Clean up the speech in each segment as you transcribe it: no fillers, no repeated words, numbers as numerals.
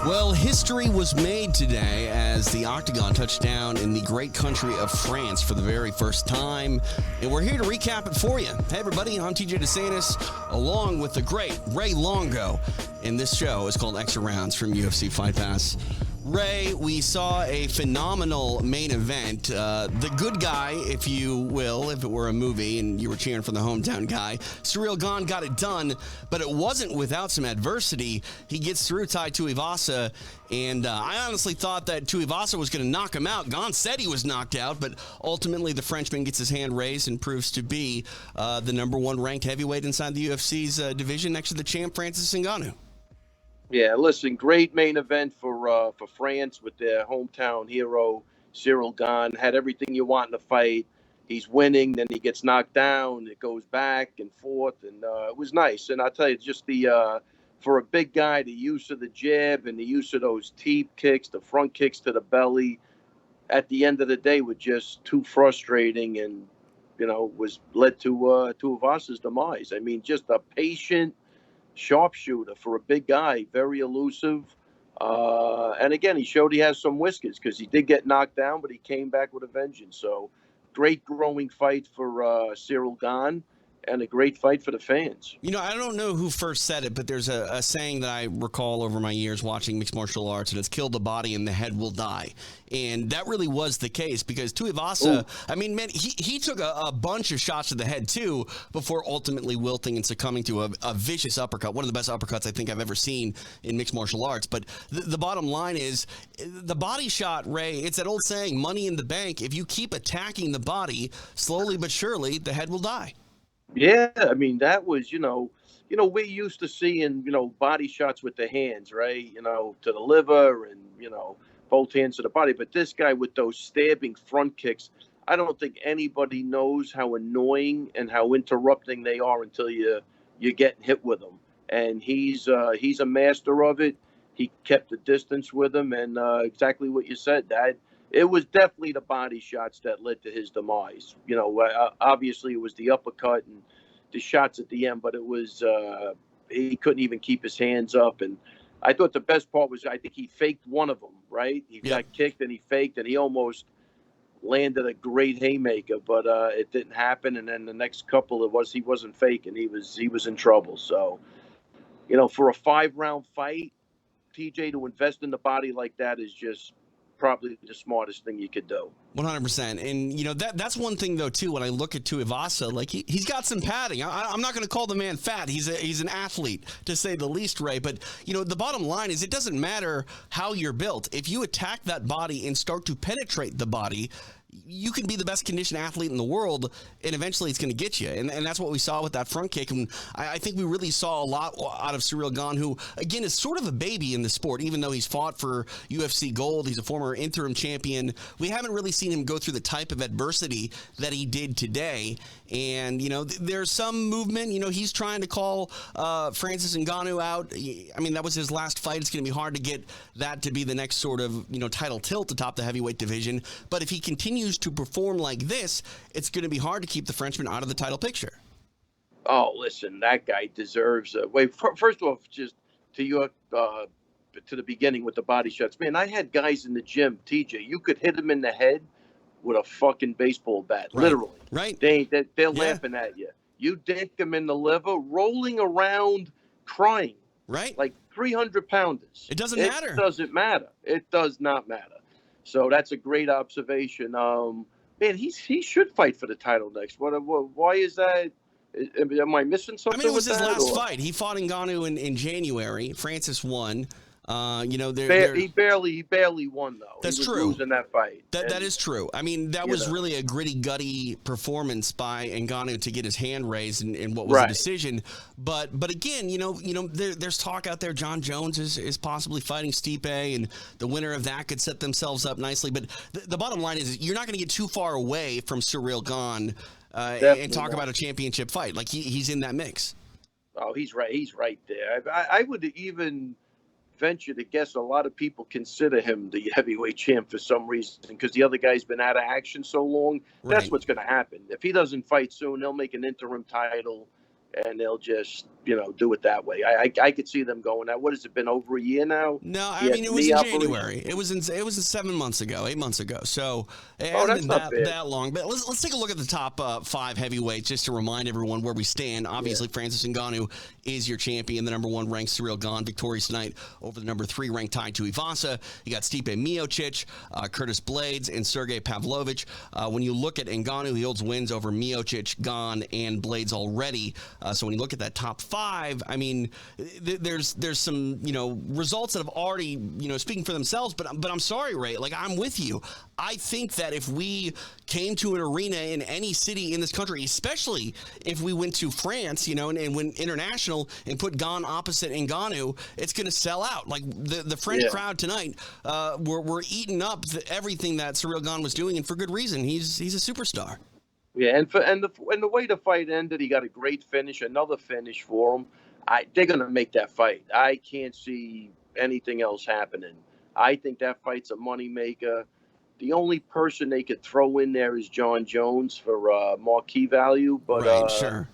Well, history was made today as the Octagon touched down in the great country of France for the very first time. And we're here to recap it for you. Hey, everybody, I'm TJ DeSantis, along with the great Ray Longo. And this show is called Extra Rounds from UFC FIGHT PASS. Ray, we saw a phenomenal main event. The good guy, if you will, if it were a movie and you were cheering for the hometown guy, Ciryl Gane got it done, but it wasn't without some adversity. He gets through Tai Tuivasa, and I honestly thought that Tuivasa was going to knock him out. Gane said he was knocked out, but ultimately the Frenchman gets his hand raised and proves to be the number one ranked heavyweight inside the UFC's division next to the champ, Francis Ngannou. Yeah, listen, great main event for France with their hometown hero, Ciryl Gane. Had everything you want in a fight. He's winning, then he gets knocked down. It goes back and forth, and it was nice. And I'll tell you, just for a big guy, the use of the jab and the use of those teep kicks, the front kicks to the belly, at the end of the day, were just too frustrating and, was led to Tuivasa's demise. I mean, just a patient sharpshooter for a big guy, very elusive. And again, he showed he has some whiskers because he did get knocked down, but he came back with a vengeance. So great growing fight for Ciryl Gane and a great fight for the fans. I don't know who first said it, but there's a saying that I recall over my years watching mixed martial arts, and it's kill the body and the head will die. And that really was the case because Tuivasa, he took a bunch of shots to the head too before ultimately wilting and succumbing to a vicious uppercut, one of the best uppercuts I think I've ever seen in mixed martial arts. But the bottom line is the body shot, Ray, it's that old saying, money in the bank. If you keep attacking the body, slowly but surely, the head will die. Yeah, I mean, that was, we used to seeing, body shots with the hands, right? To the liver and, both hands to the body. But this guy with those stabbing front kicks, I don't think anybody knows how annoying and how interrupting they are until you get hit with them. And he's a master of it. He kept the distance with him, and exactly what you said, that it was definitely the body shots that led to his demise. Obviously it was the uppercut and the shots at the end, but it was he couldn't even keep his hands up. And I thought the best part was I think he faked one of them, right? He got kicked and he faked, and he almost landed a great haymaker, but it didn't happen. And then the next couple, he wasn't faking. He was in trouble. So, for a 5-round fight, TJ, to invest in the body like that is just probably the smartest thing you could do. 100%. And, that's one thing, though, too, when I look at Tuivasa, like he's got some padding. I'm not going to call the man fat. He's an athlete, to say the least, Ray. But, the bottom line is it doesn't matter how you're built. If you attack that body and start to penetrate the body, you can be the best conditioned athlete in the world, and eventually it's going to get you. And that's what we saw with that front kick. And I think we really saw a lot out of Ciryl Gane, who, again, is sort of a baby in the sport, even though he's fought for UFC gold. He's a former interim champion. We haven't really seen him go through the type of adversity that he did today. And, there's some movement. He's trying to call Francis Ngannou out. I mean, that was his last fight. It's going to be hard to get that to be the next sort of, title tilt atop the heavyweight division. But if he continues to perform like this, it's going to be hard to keep the Frenchman out of the title picture. Oh, listen, that guy deserves a wait. First off, just to your to the beginning with the body shots, man. I had guys in the gym, TJ. You could hit him in the head with a fucking baseball bat, literally. Right. They're laughing at you. You dink them in the liver, rolling around, crying. Right. Like 300-pounders. It doesn't matter. It doesn't matter. It does not matter. So that's a great observation. Man, he should fight for the title next. Why is that? Am I missing something? I mean, it was his last or? fight. He fought Ngannou in January. Francis won. He barely won, though. That's he was true. Losing that fight. That is true. I mean, that was really a gritty, gutty performance by Ngannou to get his hand raised in what was a decision. But again, there's talk out there. John Jones is possibly fighting Stipe, and the winner of that could set themselves up nicely. But the bottom line is, you're not going to get too far away from Ciryl Gane and talk about a championship fight. Like he's in that mix. Oh, he's right. He's right there. I would even venture to guess a lot of people consider him the heavyweight champ for some reason because the other guy's been out of action so long. That's what's going to happen. If he doesn't fight soon, they'll make an interim title and they'll just, do it that way. I could see them going out. What has it been, over a year now? No, He I had mean the it was knee in operation. January. It was 7 months ago, 8 months ago. So it Oh, hasn't that's been not bad. that long. But let's take a look at the top 5 heavyweights just to remind everyone where we stand. Obviously, Francis Ngannou is your champion, the number 1 ranked Ciryl Gane, victorious tonight over the number 3 ranked Tai Tuivasa. You got Stipe Miocic, Curtis Blades, and Sergey Pavlovich. When you look at Ngannou, he holds wins over Miocic, Gane, and Blades already. So when you look at that top 5, I mean, there's some results that have already speaking for themselves. But I'm sorry, Ray. Like, I'm with you. I think that if we came to an arena in any city in this country, especially if we went to France, and went international and put Gane opposite Ngannou, it's going to sell out. Like the French crowd tonight, were eating up everything that Ciryl Gane was doing, and for good reason. He's a superstar. Yeah, and the way the fight ended, he got a great finish, another finish for him. They're gonna make that fight. I can't see anything else happening. I think that fight's a moneymaker. The only person they could throw in there is John Jones for marquee value, but Right, sure.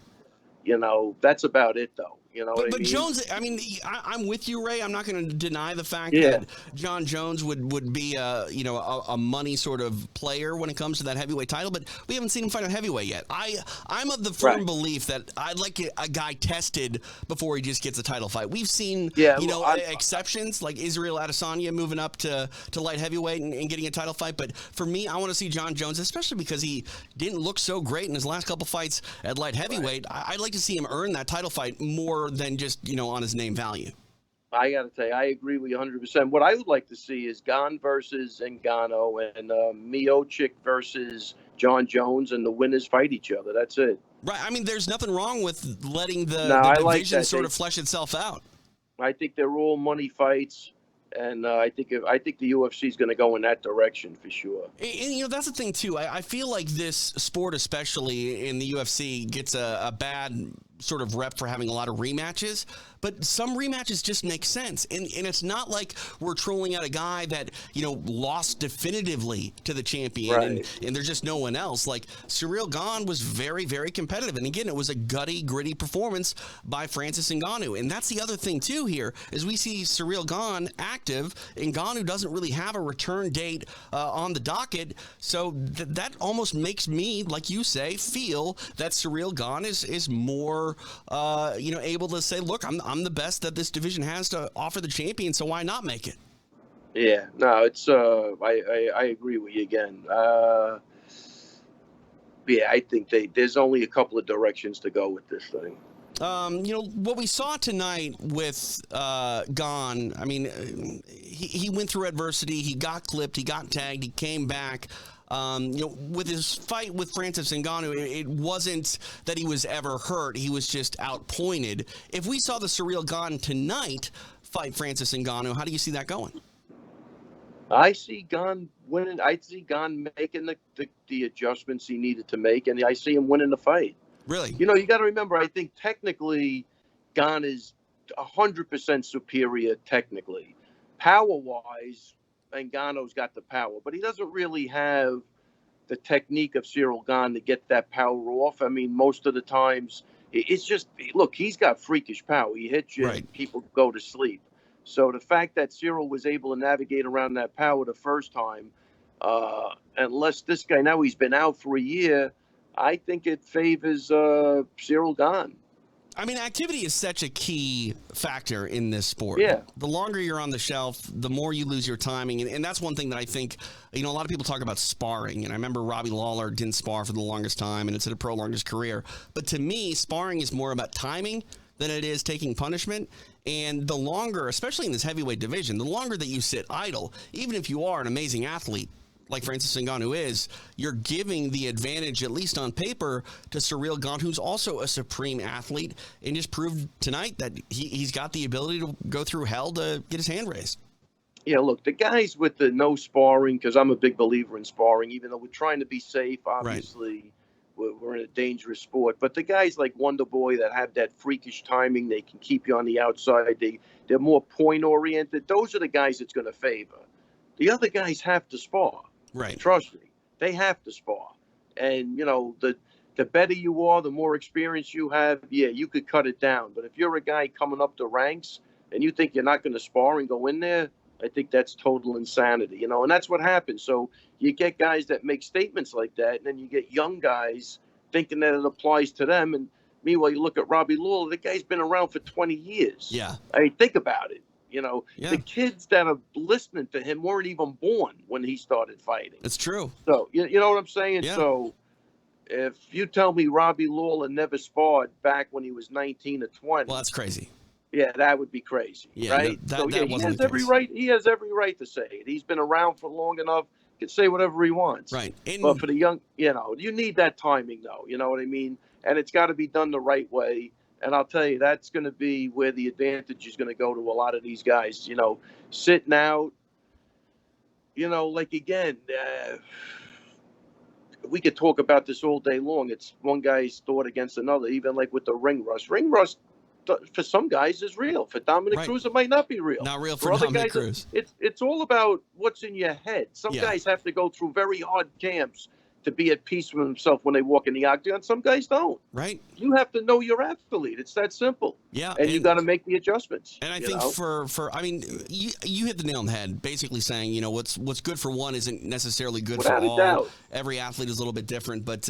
That's about it, though. You know what I But mean? Jones, I mean, I'm with you, Ray. I'm not going to deny the fact Yeah. that John Jones would be a money sort of player when it comes to that heavyweight title, but we haven't seen him fight a heavyweight yet. I'm of the firm belief that I'd like a guy tested before he just gets a title fight. We've seen exceptions like Israel Adesanya moving up to light heavyweight and getting a title fight, but for me, I want to see John Jones, especially because he didn't look so great in his last couple fights at light heavyweight. I'd like to see him earn that title fight more than just on his name value. I got to tell you, I agree with you 100%. What I would like to see is Gane versus Ngannou and Miocic versus John Jones, and the winners fight each other. That's it. Right. I mean, there's nothing wrong with letting the division sort of flesh itself out. I think they're all money fights. And I think the UFC is going to go in that direction for sure. And that's the thing, too. I feel like this sport, especially in the UFC, gets a bad sort of rep for having a lot of rematches. But some rematches just make sense. And it's not like we're trolling out a guy that, lost definitively to the champion. Right. And there's just no one else. Like, Ciryl Gane was very, very competitive. And again, it was a gutty, gritty performance by Francis Ngannou. And that's the other thing, too, here, is we see Ciryl Gane active. Ngannou doesn't really have a return date on the docket. So that almost makes me, like you say, feel that Ciryl Gane is more, able to say, look, I'm the best that this division has to offer the champion, so why not make it? Yeah, no, it's I agree with you again. I think there's only a couple of directions to go with this thing. What we saw tonight with Gane, I mean, he went through adversity. He got clipped. He got tagged. He came back. With his fight with Francis Ngannou, it wasn't that he was ever hurt. He was just outpointed. If we saw the Ciryl Gane tonight fight Francis Ngannou, how do you see that going? I see Gane winning. I see Gane making the adjustments he needed to make, and I see him winning the fight. Really? You got to remember, I think technically Gane is 100% superior technically. Power-wise, Ngannou's got the power, but he doesn't really have the technique of Ciryl Gane to get that power off. I mean, most of the times, it's just, look, he's got freakish power. He hits you, and people go to sleep. So the fact that Ciryl was able to navigate around that power the first time, unless this guy, now he's been out for a year, I think it favors Ciryl Gane. I mean, activity is such a key factor in this sport. Yeah. The longer you're on the shelf, the more you lose your timing. And that's one thing that I think, a lot of people talk about sparring. And I remember Robbie Lawler didn't spar for the longest time, and it's had a prolonged his career. But to me, sparring is more about timing than it is taking punishment. And the longer, especially in this heavyweight division, the longer that you sit idle, even if you are an amazing athlete, like Francis Ngannou is, you're giving the advantage, at least on paper, to Ciryl Gane, who's also a supreme athlete, and just proved tonight that he's got the ability to go through hell to get his hand raised. Yeah, look, the guys with the no sparring, because I'm a big believer in sparring, even though we're trying to be safe, obviously, we're in a dangerous sport. But the guys like Wonder Boy that have that freakish timing, they can keep you on the outside, they're more point-oriented, those are the guys it's going to favor. The other guys have to spar. Right. Trust me, they have to spar. And, the better you are, the more experience you have, yeah, you could cut it down. But if you're a guy coming up the ranks and you think you're not going to spar and go in there, I think that's total insanity, you know, and that's what happens. So you get guys that make statements like that, and then you get young guys thinking that it applies to them. And meanwhile, you look at Robbie Lawler, the guy's been around for 20 years. Yeah. I mean, think about it. You know, Yeah. the kids that are listening to him weren't even born when he started fighting. It's true. So, you know what I'm saying? Yeah. So if you tell me Robbie Lawler never sparred back when he was 19 or 20, Well, that's crazy. yeah, that would be crazy, Yeah, right? no, So that he wasn't has the every case. right. He has every right to say it. He's been around for long enough. He can say whatever he wants. Right. But for the young, you know, you need that timing, though. You know what I mean? And it's got to be done the right way. And I'll tell you, that's going to be where the advantage is going to go to a lot of these guys. You know, sitting out. You know, like again, we could talk about this all day long. It's one guy's thought against another. Even like with the ring rust. Ring rust for some guys is real. For Dominic Right. Cruz, it might not be real. Not real for other Dominic guys, Cruz. It's all about what's in your head. Some Yeah. guys have to go through very hard camps to be at peace with himself when they walk in the octagon. Some guys don't. Right. You have to know your athlete. It's that simple. Yeah. And you got to make the adjustments. And I you think know? for I mean, you hit the nail on the head, basically saying, you know, what's good for one isn't necessarily good Without for a all. doubt. Every athlete is a little bit different, but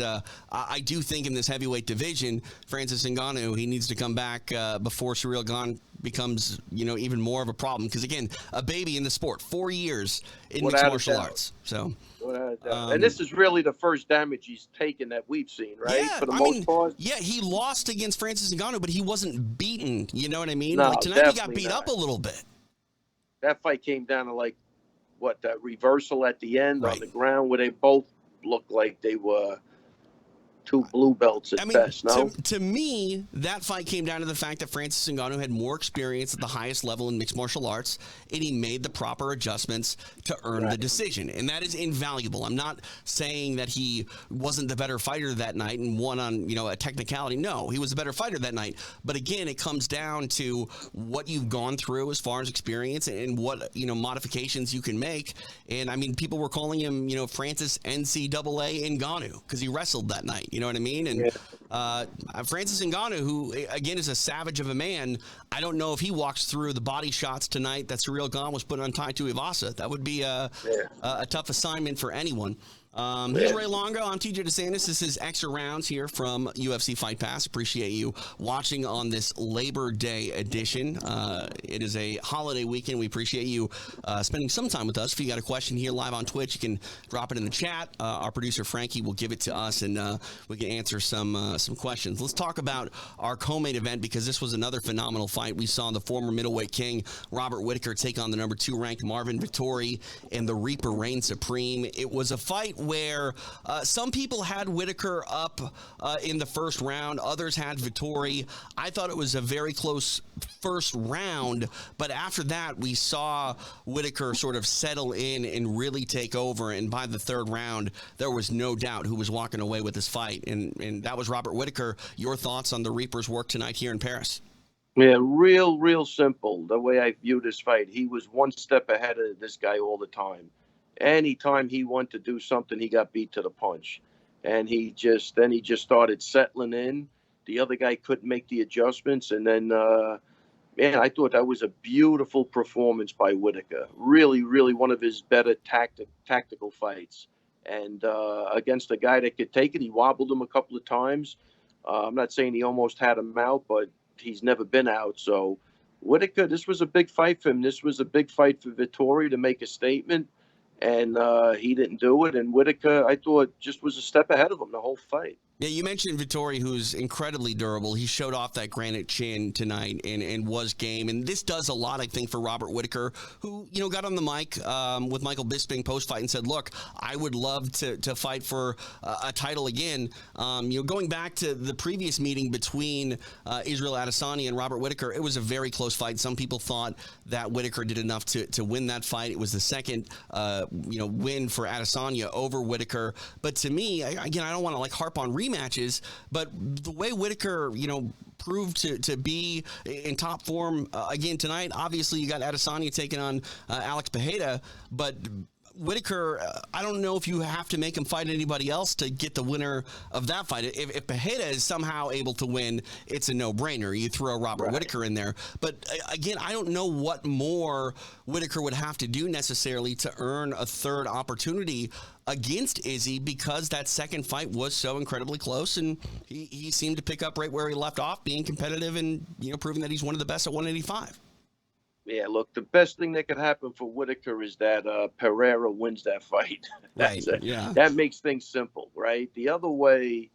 I do think in this heavyweight division, Francis Ngannou, he needs to come back before Ciryl Gane becomes, you know, even more of a problem. Because again, a baby in the sport, 4 years in mixed Without a martial doubt. arts. So. And this is really the first damage he's taken that we've seen, right? Yeah, For the I most mean, part. yeah, he lost against Francis Ngannou, but he wasn't beaten. You know what I mean? No, like tonight, he got definitely beat not. up a little bit. That fight came down to like that reversal at the end Right. on the ground where they both looked like they were two blue belts at best. No, to me, that fight came down to the fact that Francis Ngannou had more experience at the highest level in mixed martial arts, and he made the proper adjustments to earn the decision, and that is invaluable. I'm not saying that he wasn't the better fighter that night and won on, you know, a technicality. No, he was a better fighter that night. But again, it comes down to what you've gone through as far as experience and what, you know, modifications you can make. And I mean, people were calling him, you know, Francis NCAA Ngannou because he wrestled that night. You know what I mean? And Francis Ngannou, who, again, is a savage of a man, I don't know if he walks through the body shots tonight that Ciryl Gane was putting on Tai Tuivasa. That would be a tough assignment for anyone. Here's Ray Longo. I'm TJ DeSantis. This is Extra Rounds here from UFC Fight Pass. Appreciate you watching on this Labor Day edition. It is a holiday weekend. We appreciate you spending some time with us. If you got a question here live on Twitch, you can drop it in the chat. Our producer Frankie will give it to us, and we can answer some questions. Let's talk about our co-main event because this was another phenomenal fight. We saw the former middleweight king Robert Whittaker take on the number 2 ranked Marvin Vettori, and the Reaper reigned supreme. It was a fight where some people had Whittaker up in the first round. Others had Vettori. I thought it was a very close first round, but after that, we saw Whittaker sort of settle in and really take over. And by the third round, there was no doubt who was walking away with this fight. And that was Robert Whittaker. Your thoughts on the Reaper's work tonight here in Paris? Yeah, real simple. The way I view this fight, he was one step ahead of this guy all the time. Anytime he wanted to do something, he got beat to the punch. And he just started settling in. The other guy couldn't make the adjustments. And then, man, I thought that was a beautiful performance by Whittaker. Really one of his better tactical fights. And against a guy that could take it, he wobbled him a couple of times. I'm not saying he almost had him out, but he's never been out. So Whittaker, this was a big fight for him. This was a big fight for Vettori to make a statement. And he didn't do it. And Whittaker, I thought, just was a step ahead of him the whole fight. Yeah, you mentioned Vettori, who's incredibly durable. He showed off that granite chin tonight and was game. And this does a lot, I think, for Robert Whittaker, who, you know, got on the mic with Michael Bisping post-fight and said, look, I would love to fight for a title again. You know, going back to the previous meeting between Israel Adesanya and Robert Whittaker, it was a very close fight. Some people thought that Whittaker did enough to win that fight. It was the second, win for Adesanya over Whittaker. But to me, again, I don't want to harp on rematches, but the way Whittaker, proved to be in top form again tonight. Obviously, you got Adesanya taking on Alex Pereira, but Whitaker, I don't know if you have to make him fight anybody else to get the winner of that fight. If Pereira is somehow able to win, it's a no-brainer. You throw Robert Whitaker in there. But again, I don't know what more Whitaker would have to do necessarily to earn a third opportunity against Izzy, because that second fight was so incredibly close, and he seemed to pick up right where he left off, being competitive and proving that he's one of the best at 185. Yeah, look, the best thing that could happen for Whitaker is that Pereira wins that fight. Right. Yeah. That makes things simple, right? The other way,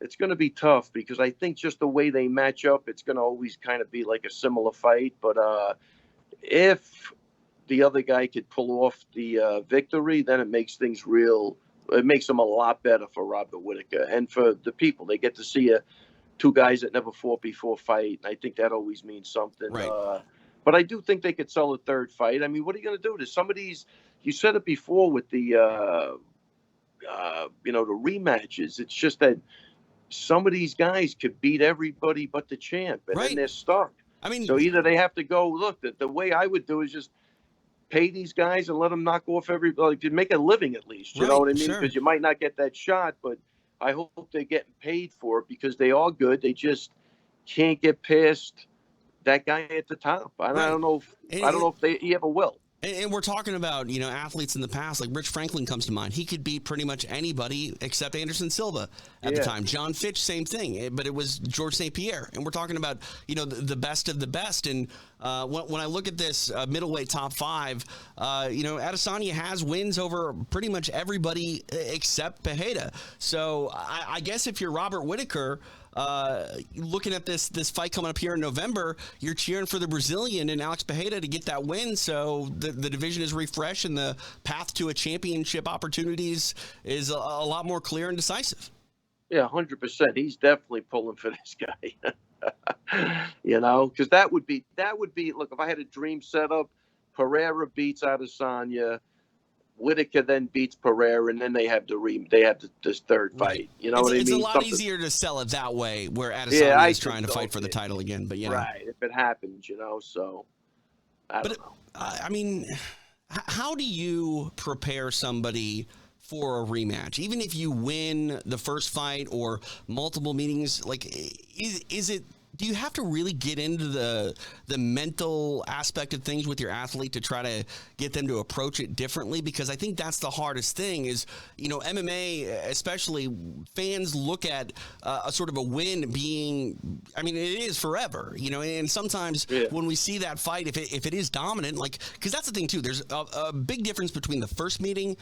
it's going to be tough because I think just the way they match up, it's going to always kind of be like a similar fight. But if the other guy could pull off the victory, then it makes things real. It makes them a lot better for Robert Whitaker and for the people. They get to see two guys that never fought before fight. I think that always means something. Right. But I do think they could sell a third fight. I mean, what are you going to do? There's some of these, you said it before with the, the rematches. It's just that some of these guys could beat everybody but the champ, and then they're stuck. I mean, so either they have to go, look, the way I would do is just pay these guys and let them knock off everybody, to make a living at least. You know what I mean? Because you might not get that shot, but I hope they're getting paid for it because they are good. They just can't get past that guy at the top. I don't know if he ever will. And we're talking about, athletes in the past, like Rich Franklin comes to mind. He could beat pretty much anybody except Anderson Silva at the time. John Fitch, same thing, but it was George St. Pierre. And we're talking about, the best of the best. And when I look at this middleweight top five, Adesanya has wins over pretty much everybody except Pereira. So I guess if you're Robert Whitaker, looking at this fight coming up here in November, you're cheering for the Brazilian and Alex Pereira to get that win, so the division is refreshed and the path to a championship opportunities is a lot more clear and decisive. Yeah, 100%. He's definitely pulling for this guy. Because that would be look, if I had a dream setup, Pereira beats Adesanya, Whitaker then beats Pereira, and then they have this third fight. You know what I mean? It's a lot easier to sell it that way, where Adesanya is trying to fight for the title again. But right, if it happens, so I don't know. I mean, how do you prepare somebody for a rematch? Even if you win the first fight or multiple meetings, like, is it? Do you have to really get into the mental aspect of things with your athlete to try to get them to approach it differently? Because I think that's the hardest thing is, MMA, especially, fans look at a sort of a win being, I mean, it is forever, and sometimes when we see that fight, if it is dominant, like, because that's the thing too, there's a big difference between the first meeting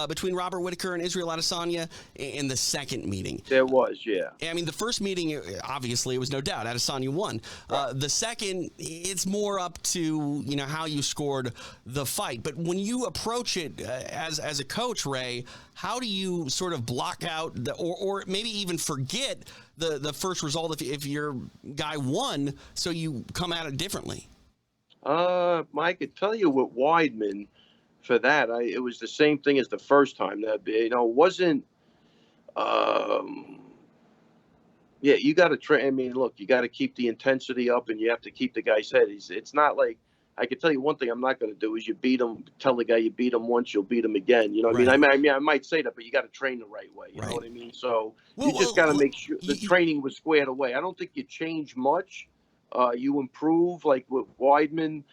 between Robert Whitaker and Israel Adesanya and the second meeting. There was, I mean, the first meeting, obviously, it was no doubt Adesanya won. The second, it's more up to how you scored the fight. But when you approach it as a coach, Ray, how do you sort of block out or maybe even forget the first result if your guy won, so you come at it differently? I could tell you with Weidman, for that, it was the same thing as the first time. That it wasn't. Yeah, you got to train. I mean, look, you got to keep the intensity up, and you have to keep the guy's head. It's not like, I can tell you one thing I'm not going to do is you beat him. Tell the guy you beat him once, you'll beat him again. You know what I mean? I might say that, but you got to train the right way. You know what I mean? So you just got to make sure the training was squared away. I don't think you change much. You improve, like with Weidman.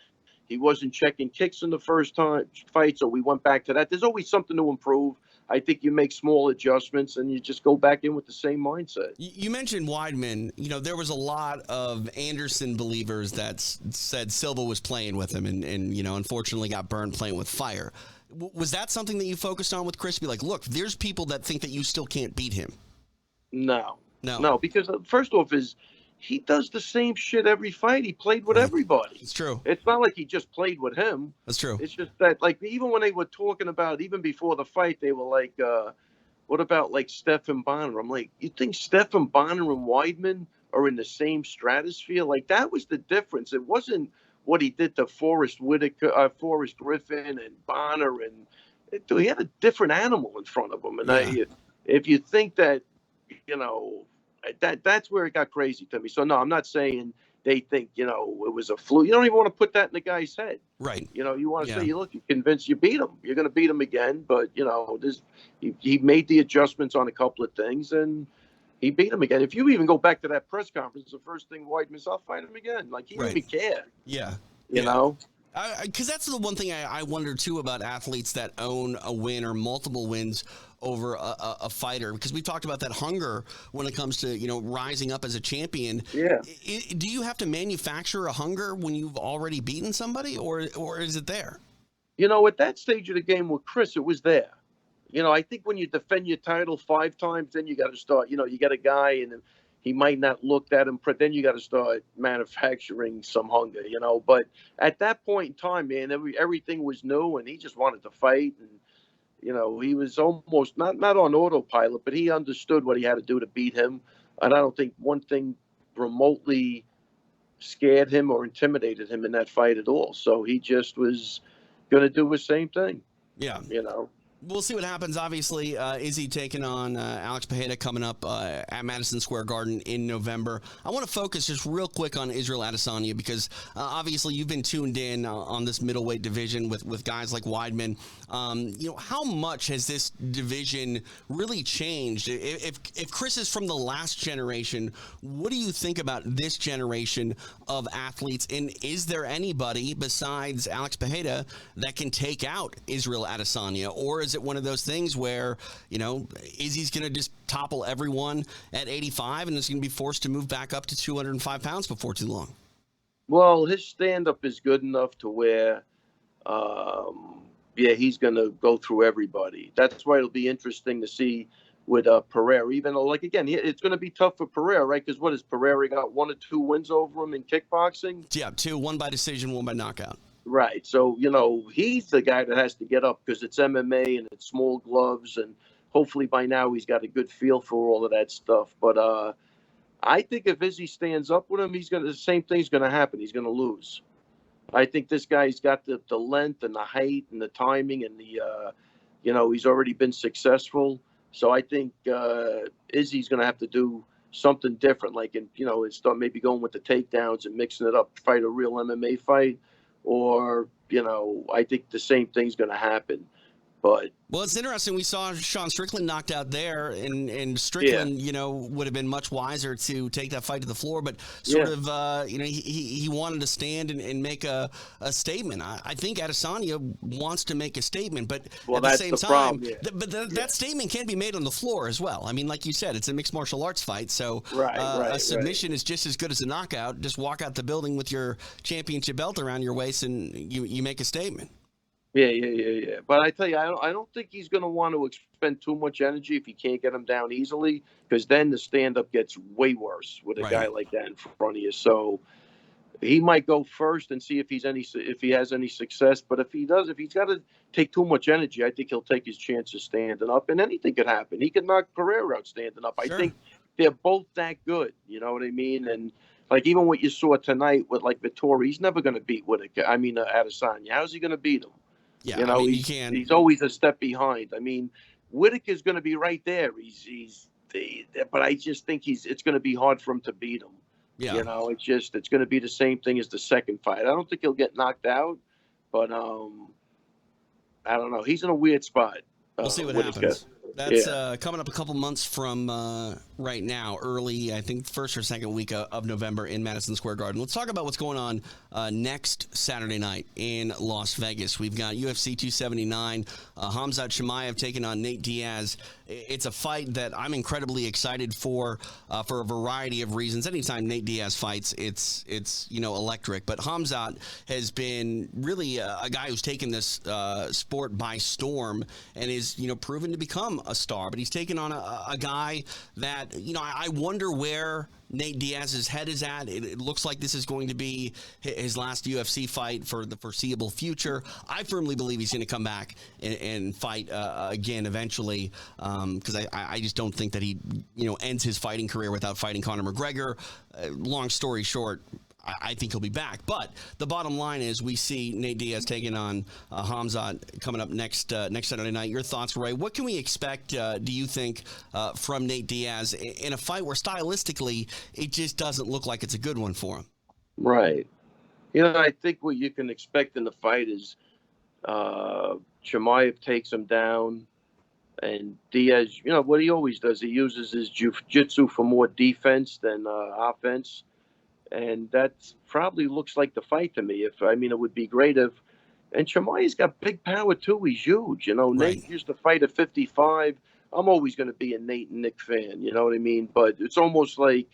He wasn't checking kicks in the first fight, so we went back to that. There's always something to improve. I think you make small adjustments and you just go back in with the same mindset. You mentioned Weidman. There was a lot of Anderson believers that said Silva was playing with him and unfortunately got burned playing with fire. Was that something that you focused on with Chris? Be like, look, there's people that think that you still can't beat him. No, because first off he does the same shit every fight. He played with everybody. It's true. It's not like he just played with him. That's true. It's just that, like, even when they were talking about, even before the fight, they were like, what about, like, Stephan Bonner? I'm like, you think Stephan Bonner and Weidman are in the same stratosphere? Like, that was the difference. It wasn't what he did to Forrest Griffin and Bonner. And he had a different animal in front of him. And if you think that, that's where it got crazy to me. So, no, I'm not saying they think, it was a fluke. You don't even want to put that in the guy's head. Right. You want to Yeah. say, look, you're convinced you beat him. You're going to beat him again. But, he made the adjustments on a couple of things, and he beat him again. If you even go back to that press conference, the first thing Weidman said, I'll fight him again. Like, he didn't even care. Yeah. You know? Because that's the one thing I wonder, too, about athletes that own a win or multiple wins over a fighter, because we've talked about that hunger when it comes to, rising up as a champion. Yeah. Do you have to manufacture a hunger when you've already beaten somebody, or is it there? At that stage of the game with Chris, it was there. I think when you defend your title 5 times, then you got to start, you got a guy and he might not look that impressed. Then you got to start manufacturing some hunger, But at that point in time, man, everything was new, and he just wanted to fight. And, he was almost not on autopilot, but he understood what he had to do to beat him. And I don't think one thing remotely scared him or intimidated him in that fight at all. So he just was going to do the same thing. Yeah. We'll see what happens. Obviously, Izzy taking on Alex Pereira coming up at Madison Square Garden in November. I want to focus just real quick on Israel Adesanya because obviously you've been tuned in on this middleweight division with guys like Weidman. How much has this division really changed? If Chris is from the last generation, what do you think about this generation of athletes? And is there anybody besides Alex Pereira that can take out Israel Adesanya, or is it one of those things where, Izzy's going to just topple everyone at 85 and is going to be forced to move back up to 205 pounds before too long? Well, his stand-up is good enough to where, he's going to go through everybody. That's why it'll be interesting to see with Pereira, even though, it's going to be tough for Pereira, right? Because what has Pereira got, 1 or 2 wins over him in kickboxing? Yeah, 2, 1 by decision, 1 by knockout. Right. So, he's the guy that has to get up because it's MMA and it's small gloves. And hopefully by now he's got a good feel for all of that stuff. But I think if Izzy stands up with him, the same thing's going to happen. He's going to lose. I think this guy's got the length and the height and the timing and he's already been successful. So I think Izzy's going to have to do something different. Start maybe going with the takedowns and mixing it up, fight a real MMA fight. Or, I think the same thing's going to happen. But well, it's interesting. We saw Sean Strickland knocked out there, and Strickland, would have been much wiser to take that fight to the floor. But he wanted to stand and make a statement. I think Adesanya wants to make a statement, but at the same time, that statement can be made on the floor as well. I mean, like you said, it's a mixed martial arts fight, so a submission is just as good as a knockout. Just walk out the building with your championship belt around your waist, and you make a statement. Yeah. But I tell you, I don't think he's going to want to expend too much energy if he can't get him down easily, because then the stand-up gets way worse with a guy like that in front of you. So he might go first and see if he has any success. But if he's got to take too much energy, I think he'll take his chances standing up, and anything could happen. He could knock Pereira out standing up. Sure. I think they're both that good. You know what I mean? And even what you saw tonight with Vettori, he's never going to beat Whittaker. Adesanya. How's he going to beat him? Yeah, he's always a step behind. Whittaker's going to be right there. But I just think it's going to be hard for him to beat him. Yeah. It's going to be the same thing as the second fight. I don't think he'll get knocked out, but I don't know. He's in a weird spot. We'll see what happens. That's coming up a couple months from right now, early, I think, first or second week of November in Madison Square Garden. Let's talk about what's going on next Saturday night in Las Vegas. We've got UFC 279, Khamzat Chimaev taking on Nate Diaz. It's a fight that I'm incredibly excited for a variety of reasons. Anytime Nate Diaz fights, it's electric. But Khamzat has been really a guy who's taken this sport by storm and is proven to become a star. But he's taken on a guy that I wonder where Nate Diaz's head is at. It looks like this is going to be his last UFC fight for the foreseeable future. I firmly believe he's going to come back and fight again eventually, because I just don't think that he ends his fighting career without fighting Conor McGregor. Long story short, I think he'll be back. But the bottom line is we see Nate Diaz taking on Khamzat coming up next Saturday night. Your thoughts, Ray? What can we expect, do you think, from Nate Diaz in a fight where stylistically it just doesn't look like it's a good one for him? Right. I think what you can expect in the fight is Chimaev takes him down, and Diaz, what he always does, he uses his jiu-jitsu for more defense than offense, and that probably looks like the fight to me. It would be great if. And Chimaev's got big power too. He's huge. Right. Nate used to fight at 55. I'm always going to be a Nate and Nick fan. You know what I mean? But it's almost like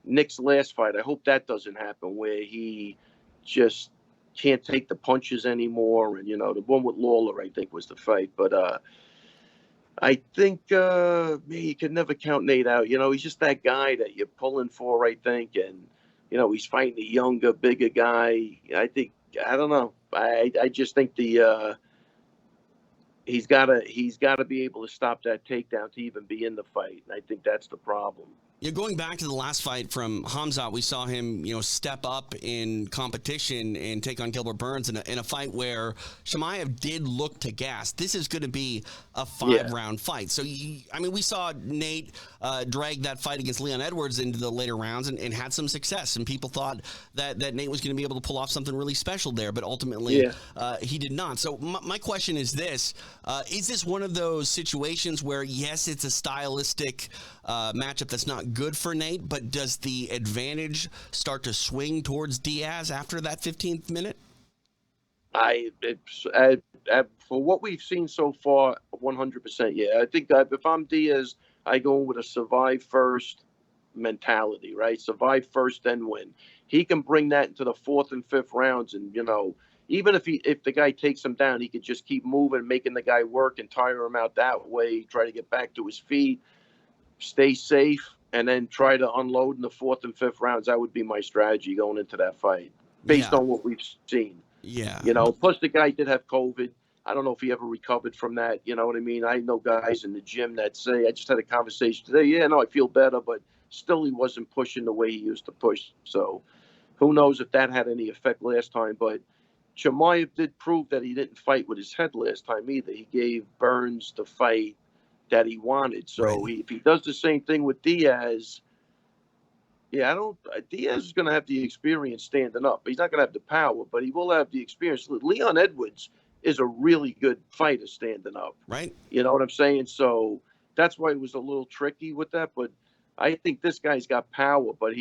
Nick's last fight. I hope that doesn't happen where he just can't take the punches anymore. And the one with Lawler, I think, was the fight. But I think you can never count Nate out. He's just that guy that you're pulling for, I think. And he's fighting a younger, bigger guy. I don't know. I just think he's gotta be able to stop that takedown to even be in the fight. And I think that's the problem. Going back to the last fight from Hamzat, we saw him, step up in competition and take on Gilbert Burns in a fight where Chimaev did look to gas. This is going to be a 5-round fight. So, we saw Nate drag that fight against Leon Edwards into the later rounds and had some success. And people thought that Nate was going to be able to pull off something really special there, but ultimately he did not. So my question is this. Is this one of those situations where, yes, it's a stylistic matchup that's not good for Nate, but does the advantage start to swing towards Diaz after that 15th minute? For what we've seen so far, 100%. Yeah, I think if I'm Diaz, I go with a survive first mentality, right? Survive first, then win. He can bring that into the 4th and 5th rounds, and even if the guy takes him down, he could just keep moving, making the guy work and tire him out that way. Try to get back to his feet, stay safe, and then try to unload in the 4th and 5th rounds. That would be my strategy going into that fight, based on what we've seen. Yeah. Plus the guy did have COVID. I don't know if he ever recovered from that. You know what I mean? I know guys in the gym that say, I just had a conversation today. Yeah, no, I feel better, but still he wasn't pushing the way he used to push. So who knows if that had any effect last time. But Chimaev did prove that he didn't fight with his head last time either. He gave Burns the fight that he wanted. So if he does the same thing with Diaz, Diaz is going to have the experience standing up. He's not going to have the power, but he will have the experience. Leon Edwards is a really good fighter standing up. Right. You know what I'm saying? So that's why it was a little tricky with that. But I think this guy's got power, but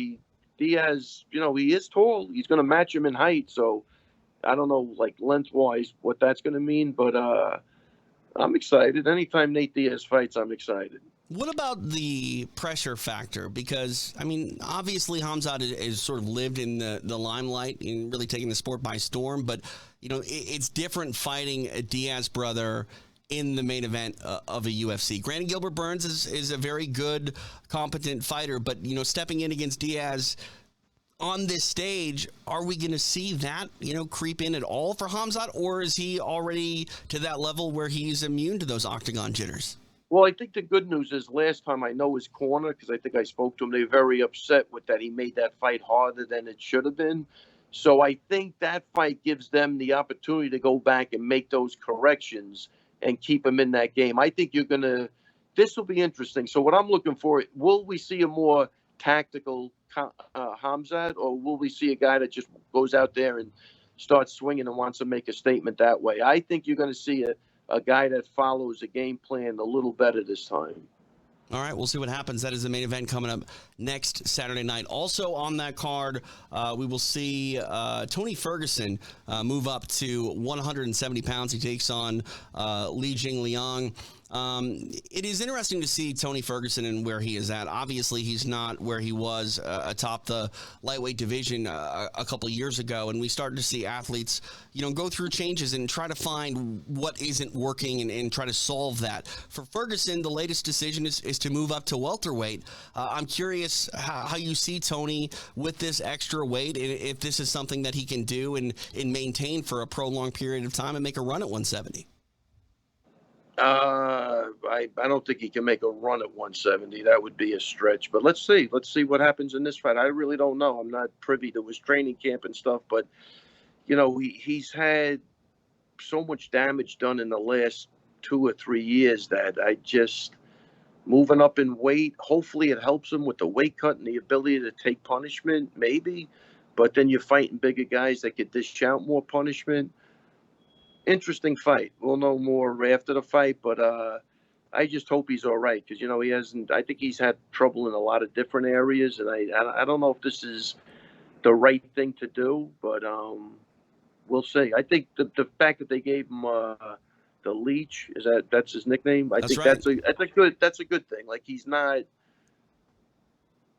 Diaz, he is tall. He's going to match him in height. So I don't know, like lengthwise, what that's going to mean, but I'm excited. Anytime Nate Diaz fights, I'm excited. What about the pressure factor? Because, obviously Hamzat is sort of lived in the limelight and really taking the sport by storm. But, it's different fighting a Diaz brother in the main event of a UFC. Granted, Gilbert Burns is a very good, competent fighter. But, stepping in against Diaz on this stage, are we going to see that, creep in at all for Hamzat? Or is he already to that level where he's immune to those octagon jitters? Well, I think the good news is last time I know his corner, because I think I spoke to him, they were very upset with that. He made that fight harder than it should have been. So I think that fight gives them the opportunity to go back and make those corrections and keep him in that game. I think this will be interesting. So what I'm looking for, will we see a more tactical Hamzat, or will we see a guy that just goes out there and starts swinging and wants to make a statement that way? I think you're going to see a guy that follows a game plan a little better this time. All right, we'll see what happens. That is the main event coming up next Saturday night. Also on that card, we will see Tony Ferguson move up to 170 pounds. He takes on Li Jingliang. It is interesting to see Tony Ferguson and where he is at. Obviously, he's not where he was atop the lightweight division a couple of years ago, and we started to see athletes, go through changes and try to find what isn't working and try to solve that. For Ferguson, the latest decision is to move up to welterweight. I'm curious how you see Tony with this extra weight, and if this is something that he can do and maintain for a prolonged period of time and make a run at 170. I don't think he can make a run at 170. That would be a stretch. But let's see. Let's see what happens in this fight. I really don't know. I'm not privy to his training camp and stuff. But, he's had so much damage done in the last 2 or 3 years that moving up in weight, hopefully it helps him with the weight cut and the ability to take punishment, maybe. but then you're fighting bigger guys that could dish out more punishment. Interesting fight. We'll know more after the fight, but I just hope he's all right because he hasn't. I think he's had trouble in a lot of different areas, and I don't know if this is the right thing to do, but we'll see. I think the fact that they gave him the leech that's his nickname. I That's think right. that's a good thing. Like he's not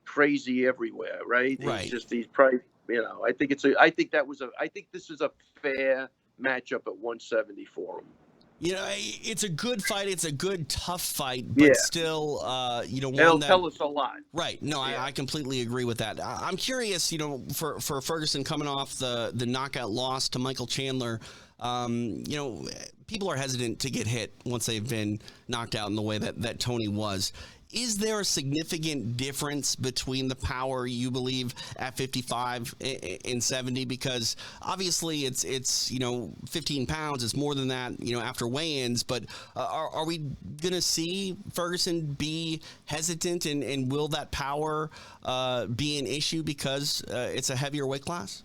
crazy everywhere, right? Right. He's probably I think this is a fair matchup at 170 for him. It's a good fight. It's a good, tough fight, Yeah, but still, it'll tell us a lot. Right. No, Yeah. I completely agree with that. I'm curious, for Ferguson coming off the knockout loss to Michael Chandler, people are hesitant to get hit once they've been knocked out in the way that Tony was. Is there a significant difference between the power you believe at 55 and 70? Because obviously it's 15 pounds. It's more than that, after weigh-ins. But are we going to see Ferguson be hesitant, and will that power be an issue because it's a heavier weight class?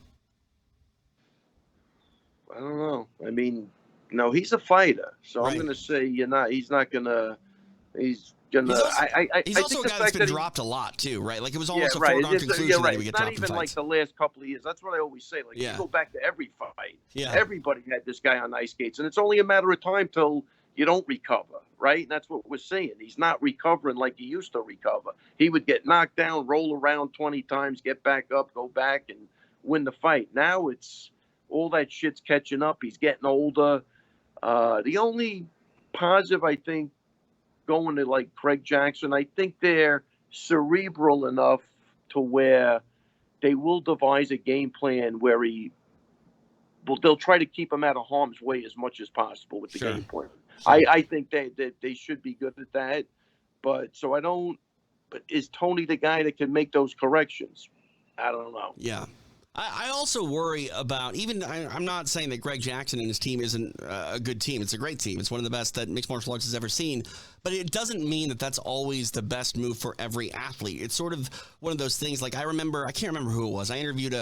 I don't know. I mean, no, he's a fighter, so Right. I'm going to say he's not going to. He's gonna. He's also a guy that's been dropped a lot too, right? Like it was almost a foregone conclusion that he would get dropped in fights. Not even like the last couple of years. That's what I always say. Like you go back to every fight. Yeah. Everybody had this guy on ice skates, and it's only a matter of time till you don't recover, right? And that's what we're seeing. He's not recovering like he used to recover. He would get knocked down, roll around 20 times, get back up, go back, and win the fight. Now it's all that shit's catching up. He's getting older. The only positive, I think, going to like Craig Jackson, I think they're cerebral enough to where they will devise a game plan where they'll try to keep him out of harm's way as much as possible with the game plan. Sure. I think they should be good at that. But is Tony the guy that can make those corrections? I don't know. Yeah. I also worry about I'm not saying that Greg Jackson and his team isn't a good team. It's a great team. It's one of the best that mixed martial arts has ever seen. But it doesn't mean that that's always the best move for every athlete. It's sort of one of those things. Like I can't remember who it was. I interviewed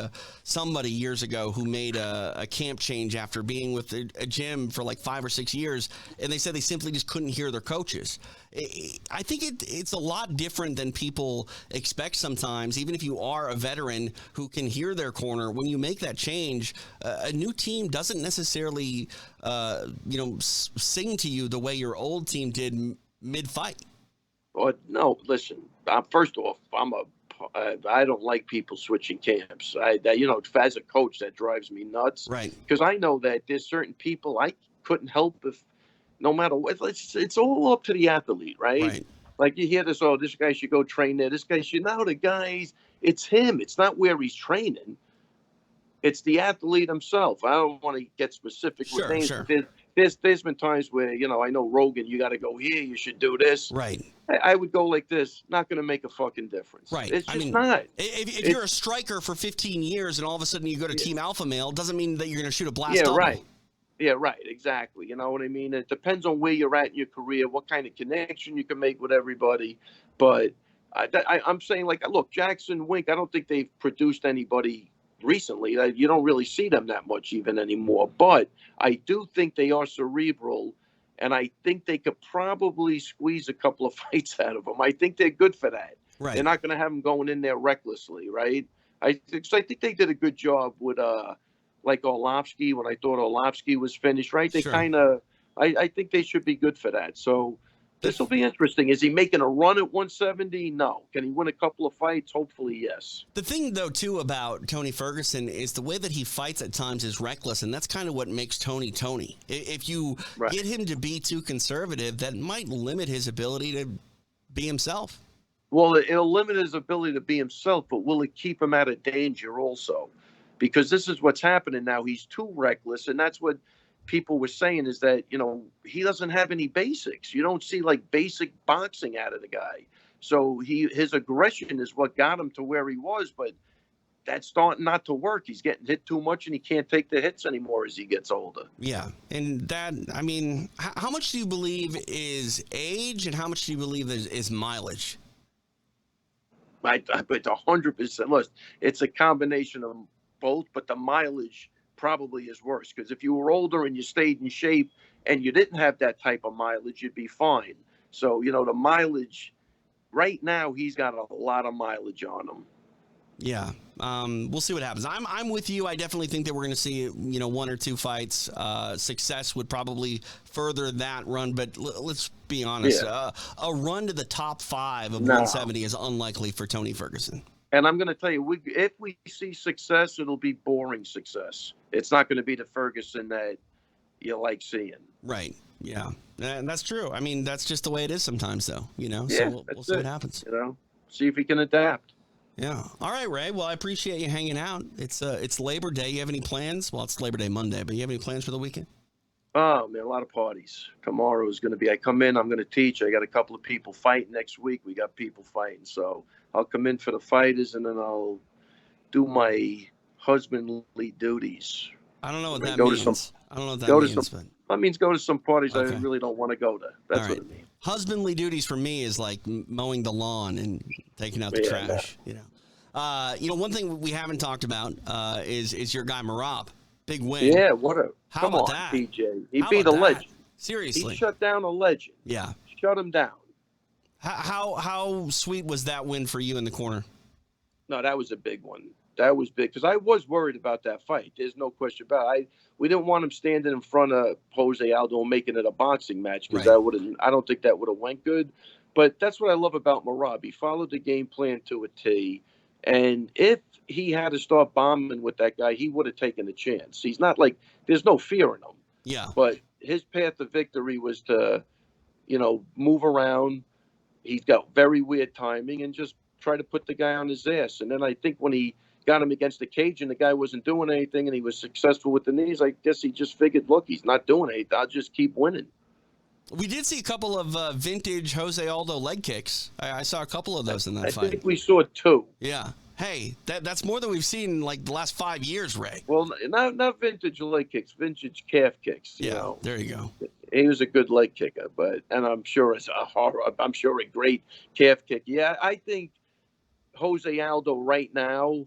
somebody years ago who made a camp change after being with a gym for like 5 or 6 years, and they said they simply just couldn't hear their coaches. I think it's a lot different than people expect sometimes. Even if you are a veteran who can hear their corner, when you make that change, a new team doesn't necessarily sing to you the way your old team did mid-fight. No, listen. First off, I don't like people switching camps. As a coach, that drives me nuts. Right. Because I know that there's certain people I couldn't help if, no matter what, it's all up to the athlete, right? Right. Like you hear this, this guy should go train there. This guy should. Now the guys, it's him. It's not where he's training. It's the athlete himself. I don't want to get specific with names. Sure. There's been times where, I know Rogan, you got to go here, you should do this. Right. I would go like this, not going to make a fucking difference. Right. It's just not. If you're a striker for 15 years and all of a sudden you go to Team Alpha Male, doesn't mean that you're going to shoot a blast double. Right. Yeah, right. Exactly. You know what I mean? It depends on where you're at in your career, what kind of connection you can make with everybody. But I'm saying, like, look, Jackson, Wink, I don't think they've produced anybody recently. You don't really see them that much even anymore. But I do think they are cerebral, and I think they could probably squeeze a couple of fights out of them. I think they're good for that. Right. They're not going to have them going in there recklessly, right? I think they did a good job with like Orlovsky when I thought Orlovsky was finished, right? They I think they should be good for that. So this will be interesting. Is he making a run at 170? No. Can he win a couple of fights? Hopefully, yes. The thing, though, too, about Tony Ferguson is the way that he fights at times is reckless, and that's kind of what makes Tony Tony. If you get him to be too conservative, that might limit his ability to be himself. Well, it'll limit his ability to be himself, but will it keep him out of danger also? Because this is what's happening now. He's too reckless, and that's what people were saying is that, he doesn't have any basics. You don't see like basic boxing out of the guy. So his aggression is what got him to where he was, but that's starting not to work. He's getting hit too much and he can't take the hits anymore as he gets older. Yeah. And how much do you believe is age and how much do you believe is mileage? But 100%. Listen, it's a combination of both, but the mileage probably is worse, because if you were older and you stayed in shape and you didn't have that type of mileage, you'd be fine. So, the mileage right now, he's got a lot of mileage on him. Yeah, we'll see what happens. I'm with you. I definitely think that we're going to see, one or two fights. Success would probably further that run, but let's be honest. Yeah. A run to the top 5 of No. 170 is unlikely for Tony Ferguson. And I'm going to tell you, if we see success, it'll be boring success. It's not going to be the Ferguson that you like seeing. Right. Yeah. And that's true. I mean, that's just the way it is sometimes, though. Yeah, So we'll see what happens. See if he can adapt. Yeah. All right, Ray. Well, I appreciate you hanging out. It's Labor Day. You have any plans? Well, it's Labor Day Monday, but you have any plans for the weekend? Oh, man, a lot of parties. Tomorrow is going to be, I come in, I'm going to teach. I got a couple of people fighting next week. We got people fighting. So I'll come in for the fighters, and then I'll do my husbandly duties. I don't know what that means. I don't know what that means. That means go to some parties Okay. I really don't want to go to. That's right. what it means. Husbandly duties for me is like mowing the lawn and taking out the trash. No. One thing we haven't talked about is your guy Merab. Big win. Yeah, How about that? PJ. He beat a legend. Seriously. He shut down a legend. Yeah. Shut him down. How sweet was that win for you in the corner? No, that was a big one. That was big, because I was worried about that fight. There's no question about it. We didn't want him standing in front of Jose Aldo and making it a boxing match, because I don't think that would have went good. But that's what I love about Merab. He followed the game plan to a T. And if he had to start bombing with that guy, he would have taken a chance. He's not like, there's no fear in him. Yeah. But his path to victory was to, move around. He's got very weird timing and just try to put the guy on his ass. And then I think when he got him against the cage and the guy wasn't doing anything and he was successful with the knees, I guess he just figured, look, he's not doing anything. I'll just keep winning. We did see a couple of vintage Jose Aldo leg kicks. I saw a couple of those in that fight. I think we saw 2. Yeah. Hey, that's more than we've seen in like the last 5 years, Ray. Well, not vintage leg kicks, vintage calf kicks. Yeah, there you go. He was a good leg kicker, and I'm sure a great calf kick. Yeah, I think Jose Aldo right now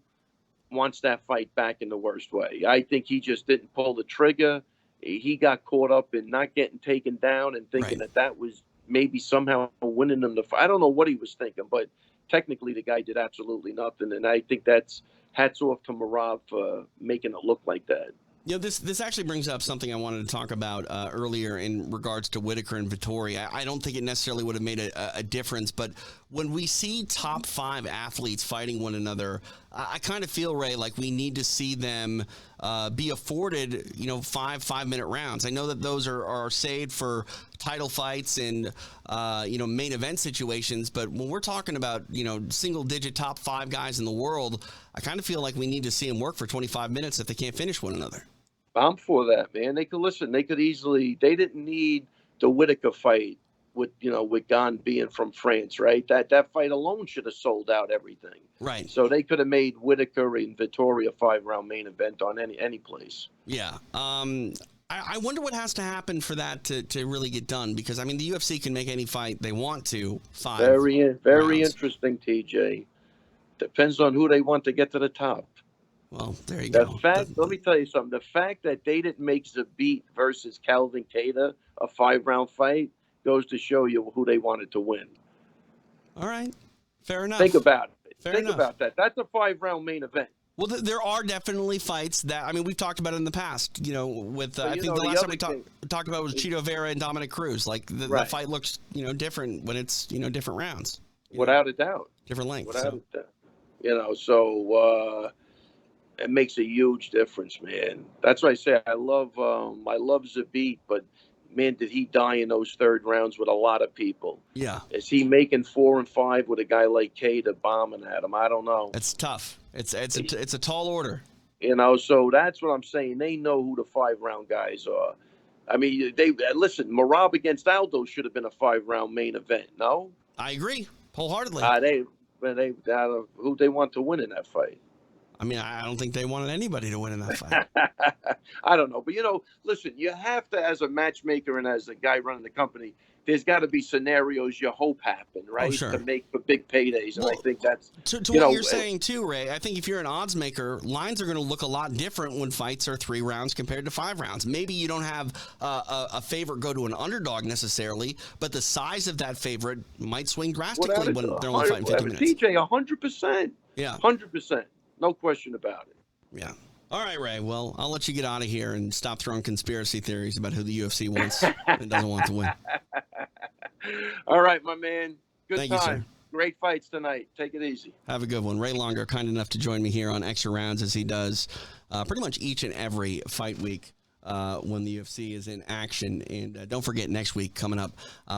wants that fight back in the worst way. I think he just didn't pull the trigger. He got caught up in not getting taken down and thinking that was maybe somehow winning him the fight. I don't know what he was thinking, but technically the guy did absolutely nothing. And I think that's hats off to Merab for making it look like that. This actually brings up something I wanted to talk about earlier in regards to Whitaker and Vettori. I don't think it necessarily would have made a difference, but when we see top 5 athletes fighting one another, I kind of feel, Ray, like we need to see them be afforded, 5-minute rounds. I know that those are saved for title fights and, main event situations, but when we're talking about, single-digit top 5 guys in the world, I kind of feel like we need to see them work for 25 minutes if they can't finish one another. I'm for that, man. They could easily, they didn't need the Whitaker fight with Gane being from France, right? That fight alone should have sold out everything. Right. So they could have made Whitaker and Vettori a 5-round main event on any place. Yeah. I wonder what has to happen for that to really get done, because, the UFC can make any fight they want to 5 Very rounds. interesting, TJ. Depends on who they want to get to the top. Well, there you go. Let me tell you something. The fact that they didn't make Zabit versus Calvin Kattar a 5-round fight goes to show you who they wanted to win. All right. Fair enough. Think about it. Think about that. That's a 5-round main event. Well, there are definitely fights that, we've talked about it in the past, with, I think the last time we talked about was Chito Vera and Dominic Cruz. Like, the fight looks, different when it's, different rounds. Without a doubt. Different lengths. Without a doubt. So it makes a huge difference, man. That's why I say I love Zabit, but man, did he die in those 3rd rounds with a lot of people. Yeah. Is he making 4 and 5 with a guy like Kattar bombing at him? I don't know. It's tough. It's a tall order. So that's what I'm saying. They know who the 5-round guys are. They listen, Merab against Aldo should have been a 5-round main event, no? I agree wholeheartedly. Who they want to win in that fight? I mean, I don't think they wanted anybody to win in that fight. I don't know. But, listen, you have to, as a matchmaker and as a guy running the company, there's got to be scenarios you hope happen, right? sure. To make for big paydays. And I think that's... To what you're saying, too, Ray, I think if you're an odds maker, lines are going to look a lot different when fights are 3 rounds compared to 5 rounds. Maybe you don't have a favorite go to an underdog necessarily, but the size of that favorite might swing drastically when they're only fighting 50 minutes. TJ, 100%. Yeah. 100%. No question about it. Yeah. All right, Ray. Well, I'll let you get out of here and stop throwing conspiracy theories about who the UFC wants and doesn't want to win. All right, my man. Good Thank time. You, sir. Great fights tonight. Take it easy. Have a good one. Ray Longo, kind enough to join me here on Extra Rounds as he does pretty much each and every fight week when the UFC is in action. And don't forget, next week coming up,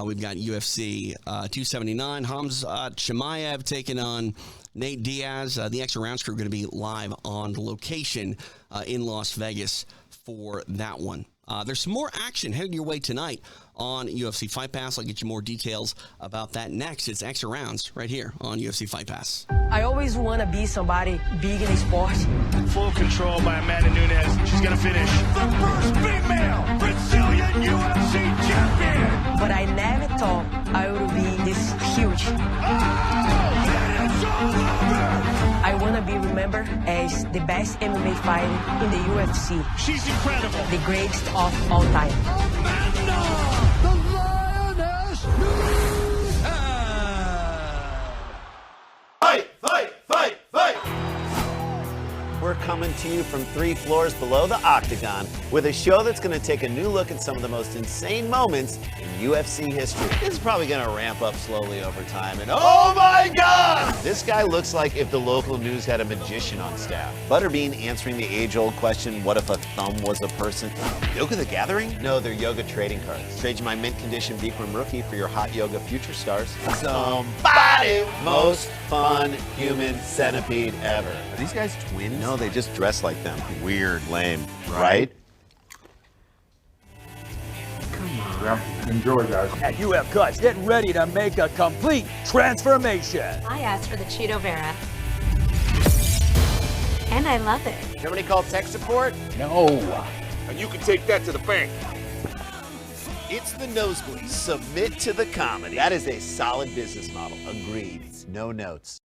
we've got UFC 279. Hamzat Chimaev taking on Nate Diaz. The Extra Rounds crew are going to be live on location in Las Vegas for that one. There's some more action headed your way tonight on UFC Fight Pass. I'll get you more details about that next. It's Extra Rounds right here on UFC Fight Pass. I always want to be somebody big in the sport. Full control by Amanda Nunes. She's going to finish. The first female Brazilian UFC champion. But I never thought I would be this huge. It's all over. I want to be remembered as the best MMA fighter in the UFC. She's incredible. The greatest of all time. Amanda, the Lioness Nunes. Fight, fight, fight, fight! We're coming to you from 3 floors below the Octagon with a show that's going to take a new look at some of the most insane moments in UFC history. This is probably going to ramp up slowly over time. And oh my God! This guy looks like if the local news had a magician on staff. Butterbean answering the age-old question, what if a thumb was a person? Yoga the Gathering? No, they're yoga trading cards. Trade you my mint condition Bikram rookie for your hot yoga future stars. Somebody! Most fun human centipede ever. Are these guys twins? No, they just dress like them. Weird, lame, right? Enjoy, guys. At UF Cuts, get ready to make a complete transformation. I asked for the Cheeto Vera. And I love it. Somebody call tech support? No. And you can take that to the bank. It's the Nosebleed. Submit to the comedy. That is a solid business model. Agreed. No notes.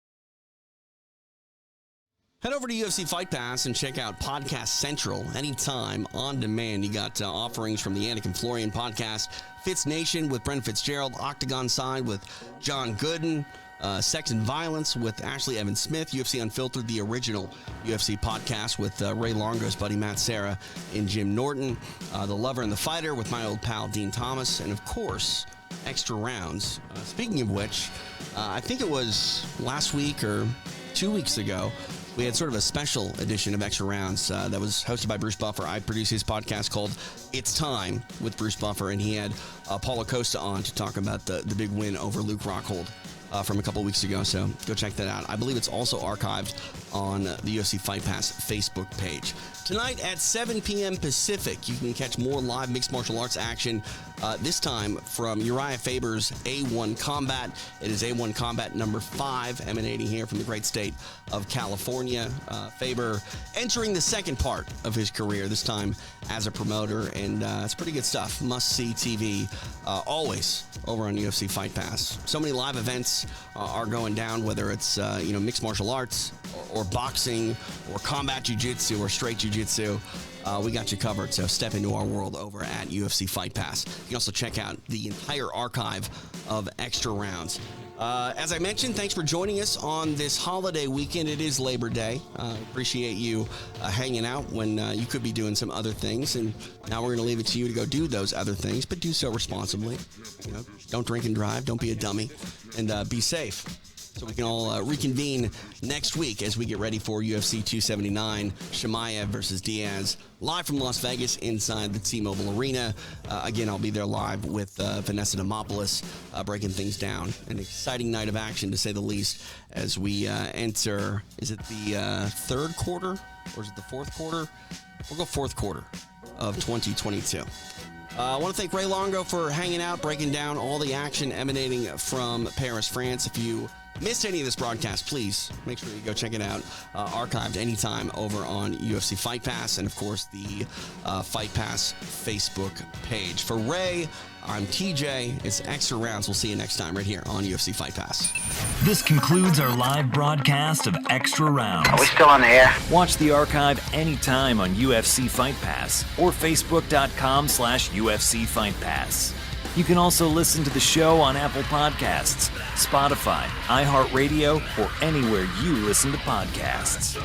Head over to UFC Fight Pass and check out Podcast Central anytime on demand. You got offerings from the Anakin Florian podcast, Fitz Nation with Brent Fitzgerald, Octagon Side with John Gooden, Sex and Violence with Ashley Evans Smith, UFC Unfiltered, the original UFC podcast with Ray Longo's buddy Matt Serra and Jim Norton, The Lover and the Fighter with my old pal Dean Thomas, and of course, Extra Rounds. Speaking of which, I think it was last week or 2 weeks ago, we had sort of a special edition of Extra Rounds that was hosted by Bruce Buffer. I produce his podcast called It's Time with Bruce Buffer, and he had Paul Acosta on to talk about the big win over Luke Rockhold from a couple weeks ago. So go check that out. I believe it's also archived on the UFC Fight Pass Facebook page. Tonight at 7 p.m. Pacific, you can catch more live mixed martial arts action, this time from Uriah Faber's A1 Combat. It is A1 Combat number 5, emanating here from the great state of California. Faber entering the second part of his career, this time as a promoter, and it's pretty good stuff. Must-see TV, always over on UFC Fight Pass. So many live events are going down, whether it's mixed martial arts or boxing or combat jiu-jitsu or straight jiu-jitsu. We got you covered, so step into our world over at UFC Fight Pass. You can also check out the entire archive of Extra Rounds. As I mentioned, thanks for joining us on this holiday weekend. It is Labor Day. Appreciate you hanging out when you could be doing some other things, and now we're going to leave it to you to go do those other things, but do so responsibly. Don't drink and drive, don't be a dummy, and be safe. So we can all reconvene next week as we get ready for UFC 279, Chimaev versus Diaz, live from Las Vegas inside the T-Mobile Arena. Again, I'll be there live with Vanessa Demopoulos, breaking things down. An exciting night of action, to say the least, as we enter, is it the third quarter, or is it the fourth quarter? We'll go fourth quarter of 2022. I want to thank Ray Longo for hanging out, breaking down all the action emanating from Paris, France. If you missed any of this broadcast, please make sure you go check it out. Archived anytime over on UFC Fight Pass and, of course, the Fight Pass Facebook page. For Ray, I'm TJ. It's Extra Rounds. We'll see you next time right here on UFC Fight Pass. This concludes our live broadcast of Extra Rounds. Are we still on the air? Watch the archive anytime on UFC Fight Pass or Facebook.com/UFC Fight Pass. You can also listen to the show on Apple Podcasts, Spotify, iHeartRadio, or anywhere you listen to podcasts.